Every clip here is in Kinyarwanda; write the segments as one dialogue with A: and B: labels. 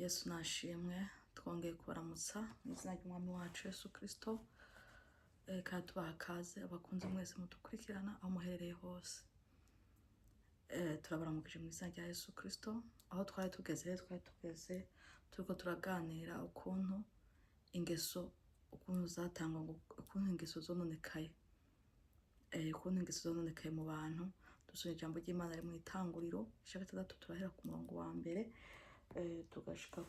A: Yesu nashimwe twongeye kubaramutsa mu izina ry'umwami wacu Yesu Kristo, kandi tubaha kaze abakunzi mwese mudukurikirana aho muherereye hose. Turabaramukije mu izina rya Yesu Kristo. Aho twari tugeze turiko turaganira ukuntu ingeso zatangwa, ukuntu ingeso zononekaye, mu bantu. Dusoma ijambo ry'Imana riri mu Itanguriro igice 6 turahera ku murongo wa mbere tugashika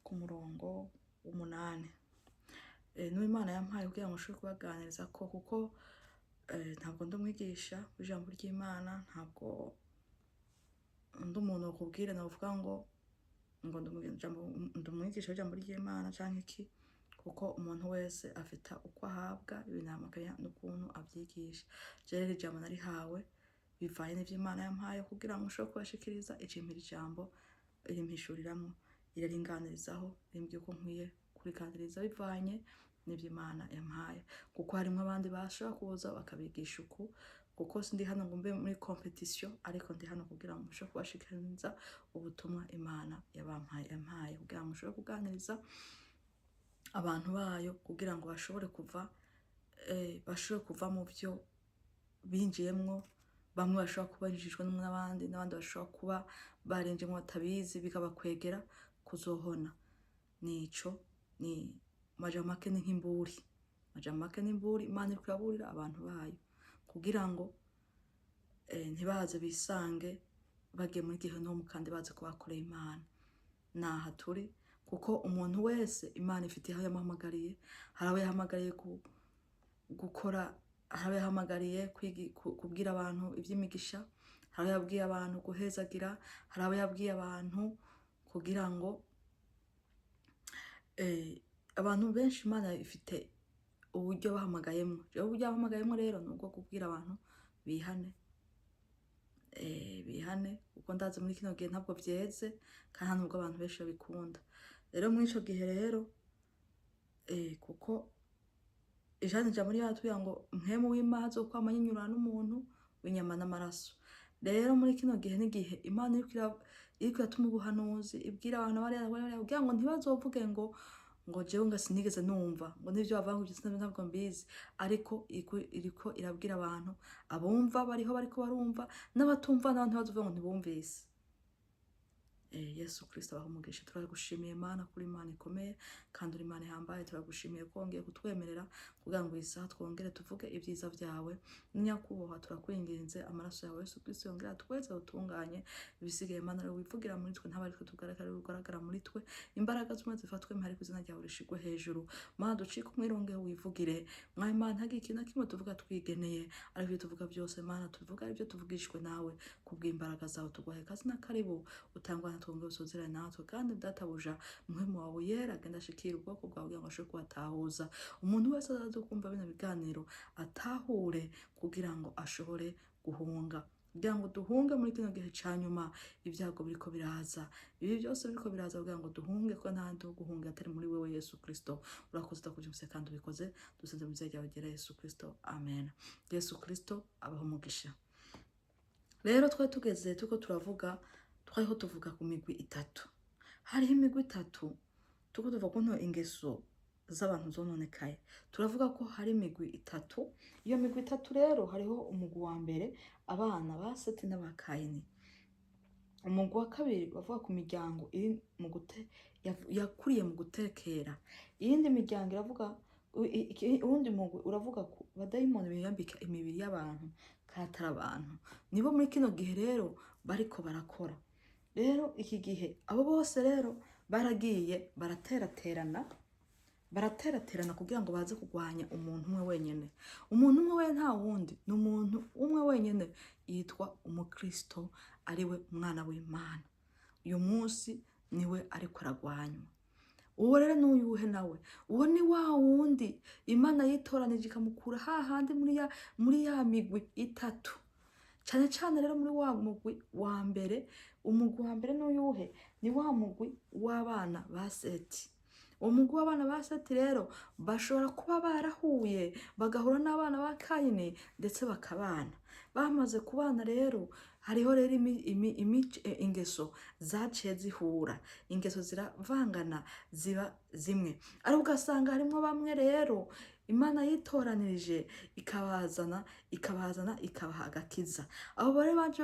A: ku murongo w'8. N'Imana yampaye kugira ngo nshobore kubaganiriza kuko ntabwo ndi umwigisha w'ijambo ry'Imana, ntabwo ndi umuntu ukubwira navuga ngo ndi umwigisha w'ijambo ry'Imana canke iki, kuko umuntu wese afite uko ahabwa ibinamaganya n'ukuntu abyigisha. Rero iri jambo narihawe bivanye n'ivyo Imana yampaye kugira ngo nshobore kubashikiriza ijambo irimpishuriramwo, iraringanirizaho, rimbwiye uko nkwiye kuriganiriza bivanye n'ivyo Imana yampaye, kuko harimwo abandi bashobora kuza bakabigisha uku, kuko sindi hano ngo mbe muri competition, ariko ndi hano kugira ngo nshobore kubashikiriza ubutumwa Imana yampaye kugira ngo nshobore kuganiriza abantu bayo, kugira ngo bashobore kuva mu vyo binjiyemwo. Bamwe bashobora kuba binjijwe n'abandi bashobora kuba barinjiyemwo batabizi, bikabakwegera kuzohona. Nico ni majambo make ni nk'imburi, Imana iriko iraburira abantu bayo kugira ngo ntibaze bisange bagiye muri Gehinomu kandi bazi ko bakoreye Imana. Naha turi kuko umuntu wese Imana ifitiye aho yamuhamagariye. Hari abo yahamagariye gukora, hari abo yahamagariye kubwira abantu ivy'imigisha, hari abo yabwiye abantu guhezagira, hari abo yabwiye abantu kugira ngo abantu benshi Imana ifite uburyo bahamagayemwo. Rero uburyo bahamagayemwo rero ni ubwo kubwira abantu bihane, kuko ndazi muri kino gihe ntabwo vyeze kandi nta nubwo abantu benshi babikunda. Rero muri ico gihe rero kuko ijambo ryatubwira ngo mpwemu w'Imana azokwama yinyurana n'umuntu w'inyama n'amaraso. Rero muri kino gihe n'igihe Imana iriko iratuma ubuhanuzi ibwira abantu bariya kugira ngo ntibazovuge ngo jewe nga sinigeze numva, ngo n'ivyo bavuga ngo sinzi ntabwo mbizi, ariko iriko irabwira abantu, abumva bariko barumva, n'abatumva nabo ntibazovuga ngo ntibumvise. Yesu Kristo abahe umugisha. Turagushimiye Mana kuri Imana ikomeye kandi uri Imana ihambaye. Turagushimiye ko wongeye kutwemerera kugira ngo iyi saha twongere tuvuge ibyiza vyawe. Nyakubahwa turakwinginze, amaraso yawe Yesu Kristo yongera tweze utunganye ibisigaye. Mana rero wivugira muri twe, ntabari twe tugaragara muri twe. Imbaraga zimwe zifatwe mpari ku izina ryawe rishigwe hejuru. Mana ducike umwironge wivugire. Mwami Mana ntagire ikintu na kimwe tuvuga twigeneye, ariko ibyo tuvuga byose Mana tuvuga aribyo tuvugishwe nawe kubw'imbaraga zawe. Tuguhaye kazi na karibu utangwa twongere usozera natwe, kandi databuja muhemu wawe yera agenda ashikira ubwoko bwawe kugira ngo ashobore kubatahuza. Umuntu wese azaze kumva bino biganiro atahure kugira ngo ashobore guhunga, kugira ngo duhunge muri kino gihe ca nyuma. Ibyago biriko biraza, ibi byose biriko biraza kugira ngo duhunge, ko nta handi ho guhunga atari muri wewe Yesu Kristo. Urakoze utakuvyumvise kandi ubikoze, dusenze mu izina ryawe ryera Yesu Kristo, amen. Yesu Kristo abahe umugisha. Rero turiko twariho tuvuga ku migwi itatu. Hariho imigwi itatu tuko tuvuga kuntu ingeso z'abantu zononekaye. Turavuga ko hari imigwi itatu. Iyo migwi itatu rero hariho umugwi wa mbere, abana ba Seti n'aba Kayini. Umugwi wa kabiri bavuga ku miryango iri yakuriye mu gutekera. Iyindi miryango iravuga, uwundi mugwi uravuga ku badayimoni biyambika imibiri y'abantu katari abantu. Nibo muri kino gihe rero bariko barakora. Rero iki gihe abo bose rero baragiye barateraterana kugira ngo baze kugwanya umuntu umwe wenyene. Umuntu umwe we nta wundi, ni umuntu umwe wenyene yitwa umukristo, ariwe umwana w'Imana. Uyu munsi niwe ariko aragwanywa. Uwo rero n'uyuhe nawe? Uwo ni wa wundi Imana yitoranije ikamukura hahandi muri ya migwi itatu. Cane cane rero muri wa mugwi wa mbere, umugwi wa mbere n'uyuhe? Ni wa mugwi w'abana ba Seti. Uwo mugwi w'abana ba Seti rero bashobora kuba barahuye bagahura n'abana ba Kayini ndetse bakabana. Bamaze kubana rero hariho rero ingeso zaciye zihura, ingeso ziravangana ziba zimwe, ariko ugasanga harimo bamwe rero Imana yitoranirije ikabazana ikabaha agakiza. Abo bari baje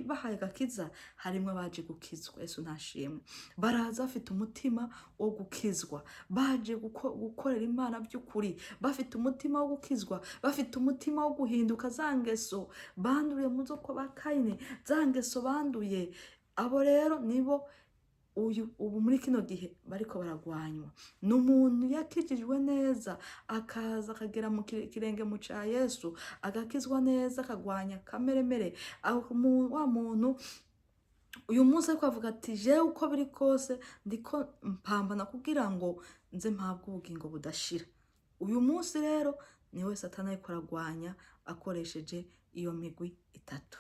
A: bahaye agakiza harimo abaje gukizwa. Yesu ntashimwe. Baraza bafite umutima wo gukizwa, baje gukorera Imana by'ukuri, bafite umutima wo gukizwa, bafite umutima wo guhinduka za ngeso banduriye mu zo kwa Kayini, za ngeso banduye. Abo rero nibo ubu muri kino gihe bariko baragwanywa. N'umuntu yakijijwe neza akaza akagera mu kirenge mu ca Yesu, agakizwa neza, akagwanya kameremere. Wa muntu uyu munsi ariko avuga ati jewe uko biri kose ndiko mpambana kugira ngo nze mpabwe ubugingo budashira. Uyu munsi rero niwe Satani ariko aragwanya akoresheje iyo migwi itatu.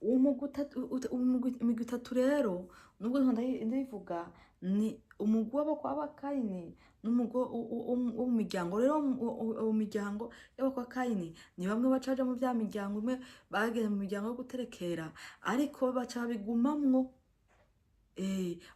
A: Imigwi itatu rero nubwo ndabivuga ni umugwi w'abo kwa Kayini n'umugwi wo mu miryango. Rero mu miryango y'abo kwa Kayini ni bamwe bacaja mu bya miryango imwe, bageze mu miryango yo guterekera, ariko baca bigumamwo.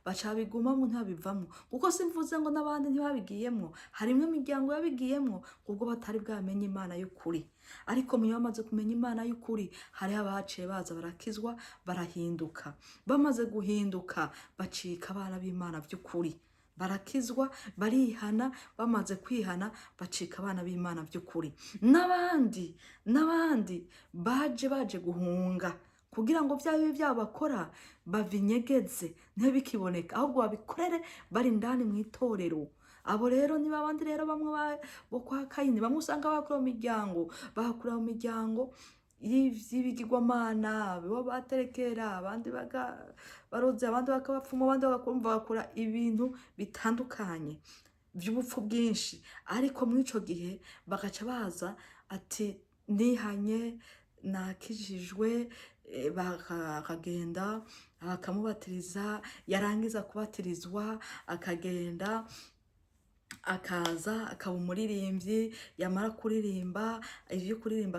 A: Baca bigumamwo ntabivamwo, kuko simvuze ngo n'abandi ntibabigiyemwo. Harimwe imiryango yabigiyemwo kubwo batari bwamenye Imana y'ukuri, ariko mu bamaze kumenya Imana y'ukuri hari abaciye baza barakizwa, barahinduka. Bamaze guhinduka bacika abana b'Imana by'ukuri, barakizwa, barihana. Bamaze kwihana bacika abana b'Imana by'ukuri. N'abandi baje guhunga kugira ngo bya bibi byabo bakora bavinyegeze ntibikiboneka, ahubwo babikorere bari indani mu itorero. Abo rero ni babandi rero bamwe bo kwa Kayini, bamwe usanga bakura mu miryango y'ibigirwamana, bo baterekera, abandi baroze, abandi bakabapfuma, abandi bakora ibintu bitandukanye by'ubupfu bwinshi. Ariko muri ico gihe bagaca baza ati nihanye, nakijijwe, bakagenda bakamubatiriza, yarangiza kubatirizwa akagenda akaza akaba umuririmbyi, yamara kuririmba ivyo kuririmba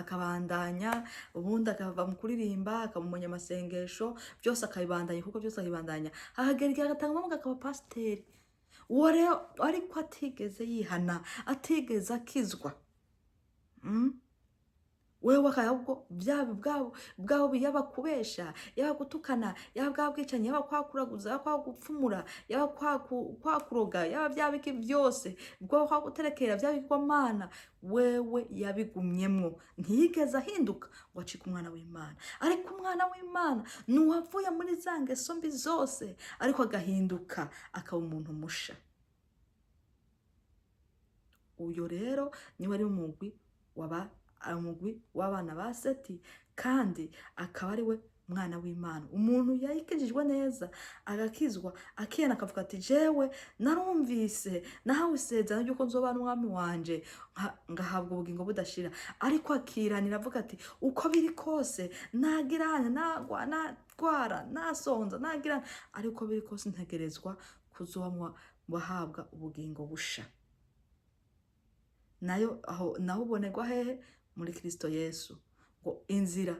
A: akabandanya, ubundi akava mu kuririmba akaba umunyamasengesho, byose akabibandanya, kuko byose akabibandanya, ahagera igihe agatangamo akaba pasiteri. Uwo rero ariko atigeze yihana, atigeze akizwa. Wewe ahubwo bwabo yaba kubesha, yaba gutukana, yaba bwabwicanyi, yaba kwakuraguza, yaba kwagupfumura, yaba kwakuroga, yaba byabiki byose, bwo kwaguterekera byabigwamana, wewe yabigumyemwo, ntiyigeze ahinduka ngo acike umwana w'Imana. Ariko umwana w'Imana nuwavuye muri za ngeso mbi zose, ariko agahinduka akaba umuntu musha. Uyo rero niwe ari umugwi w'abana ba Seti, kandi akaba ari we mwana w'Imana. Umuntu yayikijijwe neza agakizwa, akihana akavuga ati jewe narumvise nahawe isezerano ry'uko nzobana n'umwami wanje ngahabwa ubugingo budashira, ariko akiranira avuga ati uko biri kose nagirana, nagwa, natwara, nasonza, nagirana, ariko biri kose ntegerezwa kuzoba wahabwa ubugingo busha. Nayo ubonerwa hehe? Muri Kristo Yesu. Ngo inzira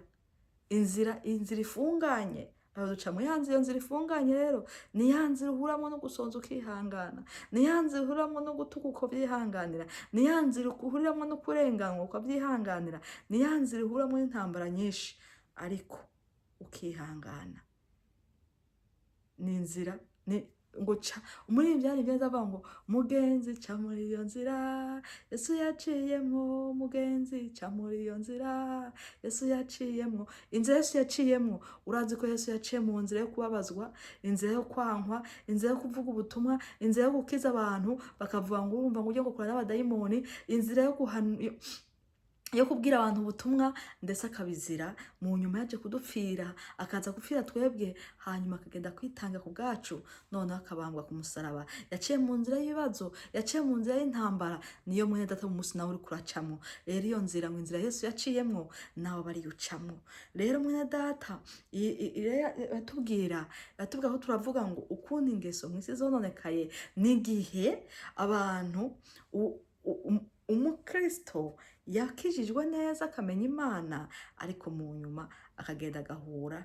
A: ifunganye, aho duca mu yanzi. Iyo nzira ifunganye rero ni yanzira uhuramo no gusonza ukihangana, ni yanzira uhuramo no gutuka ukabyihanganira, ni yanzira uhuramo no kurenganwa ukabyihanganira, ni yanzira uhuramo n'intambara nyinshi ariko ukihangana. Ni inzira ngo ca muri byari byaza avuga ngo mugenzi ca muri iyo nzira Yesu yaciyemwo, mugenzi ca muri iyo nzira Yesu yaciyemwo. Inzira Yesu yaciyemwo, urazi ko Yesu yaciye mu nzira yo kubabazwa, inzira yo kwankwa, inzira yo kuvuga ubutumwa, inzira yo gukiza abantu bakavuga ngo urumva ngo ujye gukora n'abadayimoni, inzira yo kubwira abantu ubutumwa, ndetse akabizira. Mu nyuma yaje kudupfira, akaza gupfira twebwe, hanyuma akagenda kwitanga ku bwacu, noneho akabambwa ku musaraba. Yaciye mu nzira y'ibibazo, yaciye mu nzira y'intambara, niyo mwene data mu munsi nawe uri kuracamwo. Rero iyo nzira ngo inzira Yesu yaciyemwo nawe bari ucamwo. Rero mwene data yatubwira ko turavuga ngo ukundi ingeso mu isi zononekaye n'igihe abantu umukristo yakijijwe neza akamenya Imana, ariko mu nyuma akagenda agahura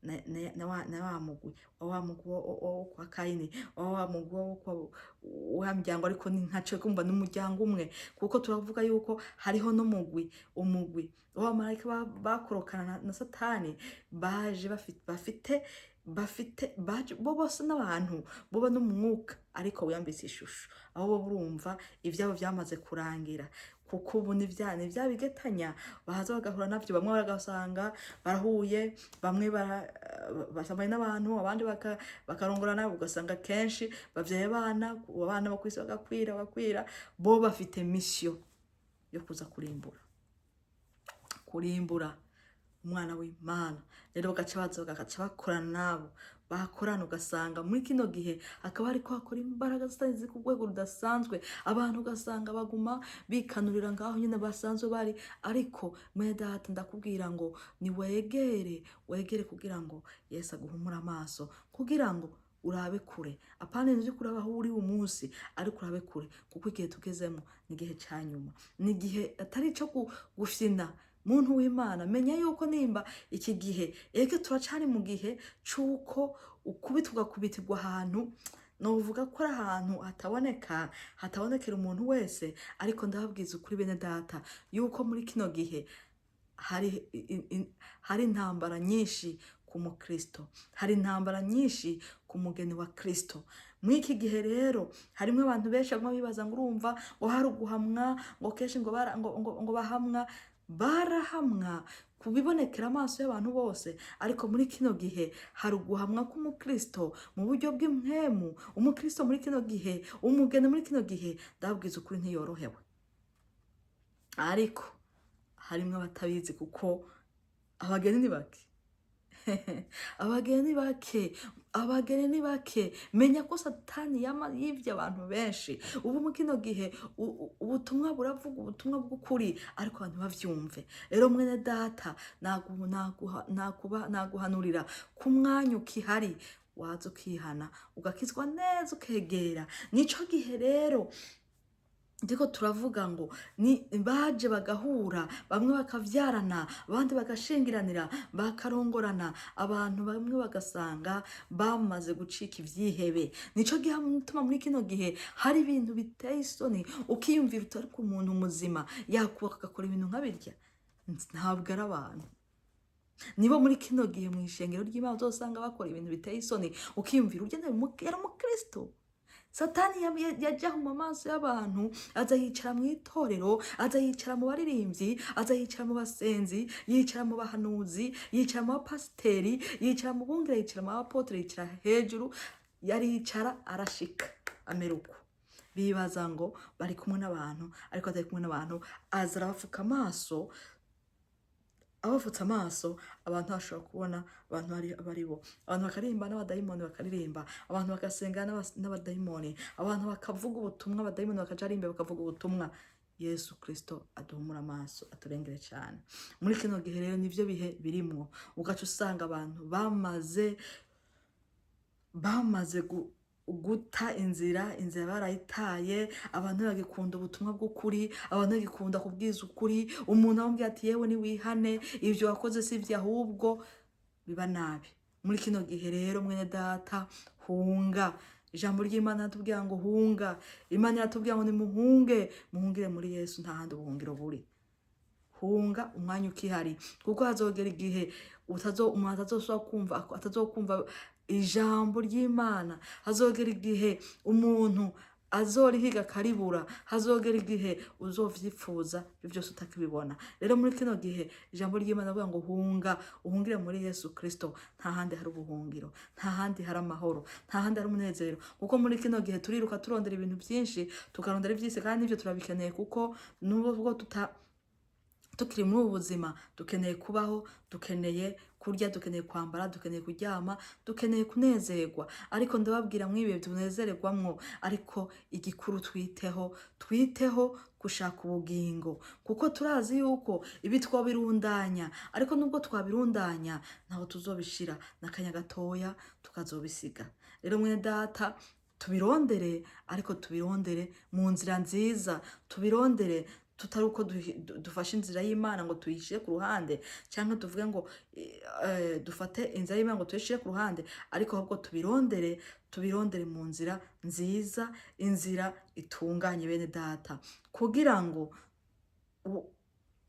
A: na wa mugwi wo kwa Kayini, wa mugwi wa muryango, ariko ni ntaco kumva n'umuryango umwe, kuko turavuga yuko hariho n'umugwi w'abamarayika bakorokana na Satani, baje baje bo bose n'abantu boba n'umwuka, ariko wiyambitse ishusho. Aho bo burumva ivyabo vyamaze kurangira, kuko ubu ni vya bigetanya bahaza bagahura navyo. Bamwe baragasanga barahuye, bamwe basamaye n'abantu, abandi bakarongorana, ugasanga kenshi bavyaye abana bakwise bagakwira. Bo bafite mission yo kuza kurimbura umwana w'Imana. Rero bagaca bakorana nabo, bakorana, ugasanga muri kino gihe hakaba hariko hakora imbaraga zitari ku rwego rudasanzwe. Abantu ugasanga baguma bikanurira ngaho nyine basanzwe bari, ariko mwene data ndakubwira ngo ni wegere kugira ngo Yesu aguhumure amaso, kugira ngo urabe kure. Apana nje kuraba aho uri umunsi, ariko urabe kure, kuko igihe tugezemo ni igihe ca nyuma, ni igihe atari ico gufyina. Muntu w'Imana, menya yuko nimba iki gihe eke turacari mu gihe cuko ugakubitirwa ahantu, novuga ko ari ahantu hatabonekera umuntu wese, ariko ndababwiza ukuri bene data yuko muri kino gihe hari intambara nyinshi ku mukristo, hari intambara nyinshi ku mugeni wa Kristo. Mwiki gihe rero harimwe abantu benshi bamwe bibaza ngo urumva ngo hari uguhamwa, ngo kenshi ngo bahamwa, barahamwa kubibonekera amaso y'abantu bose, ariko muri kino gihe hari uguhamwa k'umukristo mu buryo bw'impwemu. Umukristo muri kino gihe, umugeni muri kino gihe, ndababwiza ukuri ntiyorohewe, ariko harimwe abatabizi, kuko abageni ni bake. Abageni ni bake. Menya ko Satani yivye abantu benshi. Ubu mu kino gihe ubutumwa buravuga ubutumwa bw'ukuri, ariko abantu bavyumve. Rero mwene data, naguhanurira ku mwanya ukihari, waza ukihana, ugakizwa neza, ukegera. Nico gihe rero ndiko turavuga ngo ni baje bagahura, bamwe bakavyarana, abandi bagashingiranira, bakarongorana, abantu bamwe bagasanga bamaze gucika ivyihebe. Nico gihe mutuma muri kino gihe hari ibintu biteye isoni, ukiyumvira utari ku muntu muzima yakubaka agakora ibintu nkabirya. Ntabwo ari abantu. Nibo muri kino gihe mu ishengero ry'Imana uzosanga bakora ibintu biteye isoni, ukiyumvira ugenda yari umukristo. Satani yajaho mu maso y'abantu, aza yicara mu itorero, aza yicara mu baririmbyi, aza yicara mu basenzi, yicara mu bahanuzi, yicara mu bapasiteri, yicara mu bungere, yicara mu bapotere, yicara hejuru, yaricara arashika ameruko. Bibaza ngo bari kumwe n'abantu, ariko atari kumwe n'abantu. Aza arabafuka amaso, abafutse amaso, abantu bashobora kubona abantu bari bo. Abantu bakaririmba n'abadayimoni bakaririmba, abantu bagasenga n'abadayimoni, abantu bakavuga ubutumwa, abadayimoni bakaja ari imbere bakavuga ubutumwa. Yesu Kristo aduhumura amaso, aturengere cyane. Muri kino gihe rero nivyo bihe birimwo, ugaca usanga abantu bamaze guta inzira barayitaye. Abantu bagikunda ubutumwa bw'ukuri, abantu bagikunda kubwiza ukuri. Umuntu amubwira ati yewe ni wihane, ivyo wakoze si ivyo, ahubwo biba nabi. Muri kino gihe rero mwene data, hunga. Ijambo ry'Imana ratubwira ngo hunga. Imana ratubwira ngo muhungire muri Yesu, nta handi ubuhungiro buri. Hunga umwanya ukihari, kuko hazogera igihe umuntu atazokumva ijambo ry'Imana. Hazogera igihe umuntu azorihiga karibura, hazogera igihe uzovyifuza byose utakibibona. Rero muri kino gihe ijambo ry'Imana avuga ngo uhungire muri Yesu Kristo. Nta handi hari ubuhungiro, nta handi hari amahoro, nta handi hari umunezero, kuko muri kino gihe turiruka turondera ibintu byinshi, tukarondera ivyisi, kandi nivyo turabikeneye, kuko nubwo tukiri muri ubu buzima dukeneye kubaho, dukeneye kurya, dukeneye kwambara, dukeneye kuryama, dukeneye kunezerwa. Ariko ndababwira mwibihe tunezererwamwo, ariko igikuru twiteho gushaka ubugingo, kuko turazi yuko ibi twabirundanya, ariko nubwo twabirundanya ntaho tuzobishira, nakanya gatoya tukazobisiga. Rero mwene data, tubirondere, ariko tubirondere mu nzira nziza, tubirondere tutari uko dufashe inzira y'Imana ngo tuyishire ku ruhande, cyangwa tuvuge ngo dufate inzira y'Imana ngo tuyishire ku ruhande, ariko ahubwo tubirondere mu nzira nziza, inzira itunganye bene data, kugira ngo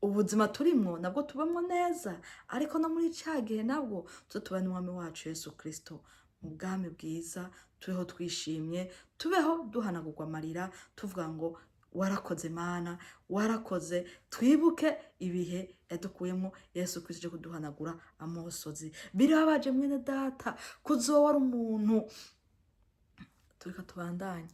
A: ubuzima turimwo nabwo tubemwo neza, ariko no muri cya gihe nabwo tubane n'umwami wacu Yesu Kristo mu bwami bwiza, tubeho twishimye, tubeho duhanagurwa amarira, tuvuga ngo warakoze Mana, warakoze. Twibuke ibihe yadukuyemo Yesu Kristo cyo kuduhanagura amosozi. Birabaje mwene data kuzoba wari umuntu. Tureka tubandanye.